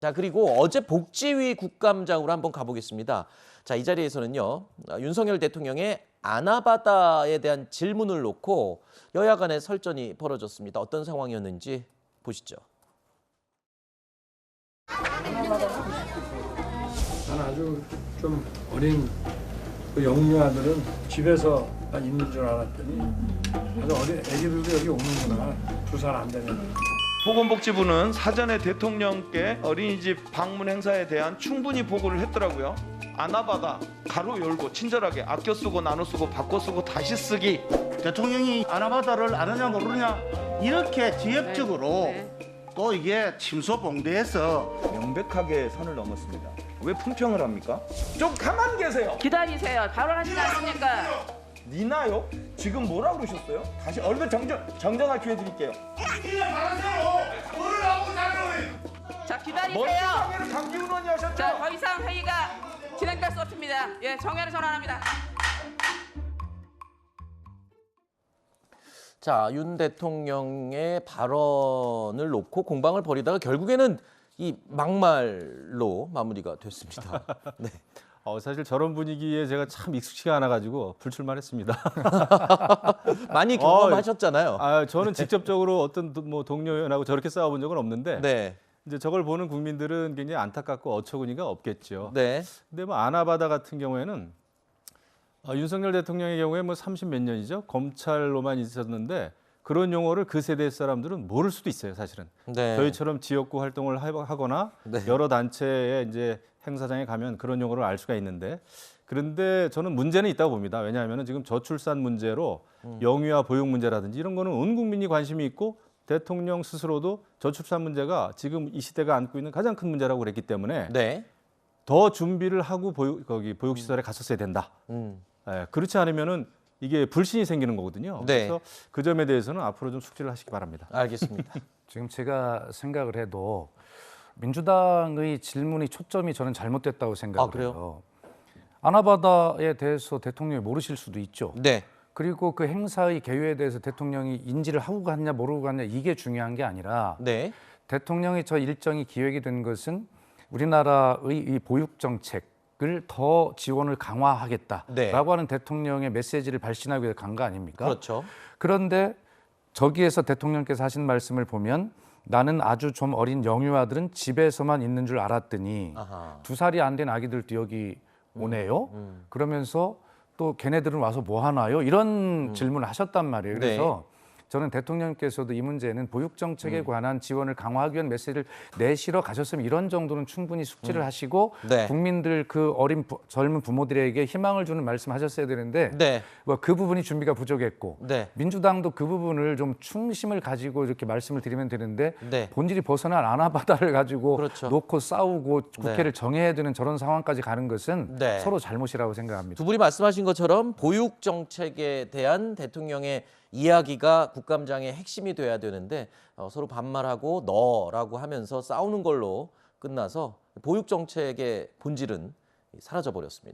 자, 그리고 어제 복지위 국감장으로 한번 가보겠습니다. 자, 이 자리에서는요, 윤석열 대통령의 아나바다에 대한 질문을 놓고 여야 간의 설전이 벌어졌습니다. 어떤 상황이었는지 보시죠. 난 아주 좀 어린 그 영유아들은 집에서만 있는 줄 알았더니 아주 어린 애기들도 여기 오는구나. 2살 안 되면. 보건복지부는 사전에 대통령께 어린이집 방문 행사에 대한 충분히 보고를 했더라고요. 아나바다 가로 열고 친절하게 아껴 쓰고 나눠 쓰고 바꿔 쓰고 다시 쓰기. 대통령이 아나바다를 아느냐 모르냐 이렇게 지역적으로 또 이게 침소봉대해서 명백하게 선을 넘었습니다. 왜 품평을 합니까? 좀 가만 계세요. 기다리세요. 발언하시지 않습니까? 니나요? 지금 뭐라 그러셨어요? 다시 얼른 정정할 기회 드릴게요. 자, 먼저 기다리세요. 정의를 강기훈 의원이 하셨죠? 자, 더 이상 회의가 진행될 수 없습니다. 예, 정회를 전환합니다. 자, 윤 대통령의 발언을 놓고 공방을 벌이다가 결국에는 이 막말로 마무리가 됐습니다. 네. 사실 저런 분위기에 제가 참 익숙치가 않아가지고 불출마했습니다. 많이 경험하셨잖아요. 저는 직접적으로 어떤 동료 의원하고 저렇게 싸워본 적은 없는데 네, 이제 저걸 보는 국민들은 굉장히 안타깝고 어처구니가 없겠죠. 네, 근데 뭐 아나바다 같은 경우에는 윤석열 대통령의 경우에 뭐 30몇 년이죠. 검찰로만 있었는데 그런 용어를 그 세대 사람들은 모를 수도 있어요, 사실은. 네. 저희처럼 지역구 활동을 하거나 네. 여러 단체의 이제 행사장에 가면 그런 용어를 알 수가 있는데, 그런데 저는 문제는 있다고 봅니다. 왜냐하면 지금 저출산 문제로 영유아 보육 문제라든지 이런 거는 온 국민이 관심이 있고 대통령 스스로도 저출산 문제가 지금 이 시대가 안고 있는 가장 큰 문제라고 그랬기 때문에 네. 더 준비를 하고 보육시설에 갔었어야 된다. 그렇지 않으면은 이게 불신이 생기는 거거든요. 네. 그래서 그 점에 대해서는 앞으로 좀 숙지를 하시기 바랍니다. 알겠습니다. 지금 제가 생각을 해도 민주당의 질문이 초점이 저는 잘못됐다고 생각을 그래요? 해요. 아나바다에 대해서 대통령이 모르실 수도 있죠. 네, 그리고 그 행사의 개요에 대해서 대통령이 인지를 하고 갔냐 모르고 갔냐 이게 중요한 게 아니라 네, 대통령의 저 일정이 기획이 된 것은 우리나라의 이 보육 정책을 더 지원을 강화하겠다라고 네. 하는 대통령의 메시지를 발신하기 위해 간 거 아닙니까? 그렇죠. 그런데 저기에서 대통령께서 하신 말씀을 보면 나는 아주 좀 어린 영유아들은 집에서만 있는 줄 알았더니 아하. 2살이 안 된 아기들도 여기 오네요. 그러면서 또 걔네들은 와서 뭐 하나요? 이런 질문을 하셨단 말이에요. 그래서 저는 대통령께서도 이 문제는 보육 정책에 관한 지원을 강화하기 위한 메시지를 내실어 가셨으면 이런 정도는 충분히 숙지를 하시고 네. 국민들 그 젊은 부모들에게 희망을 주는 말씀하셨어야 되는데 네, 그 부분이 준비가 부족했고 네. 민주당도 그 부분을 좀 충심을 가지고 이렇게 말씀을 드리면 되는데 네. 본질이 벗어난 아나바다를 가지고 그렇죠. 놓고 싸우고 국회를 정해야 되는 저런 상황까지 가는 것은 네. 서로 잘못이라고 생각합니다. 두 분이 말씀하신 것처럼 보육 정책에 대한 대통령의 이야기가 국감장의 핵심이 돼야 되는데 서로 반말하고 너라고 하면서 싸우는 걸로 끝나서 보육 정책의 본질은 사라져 버렸습니다.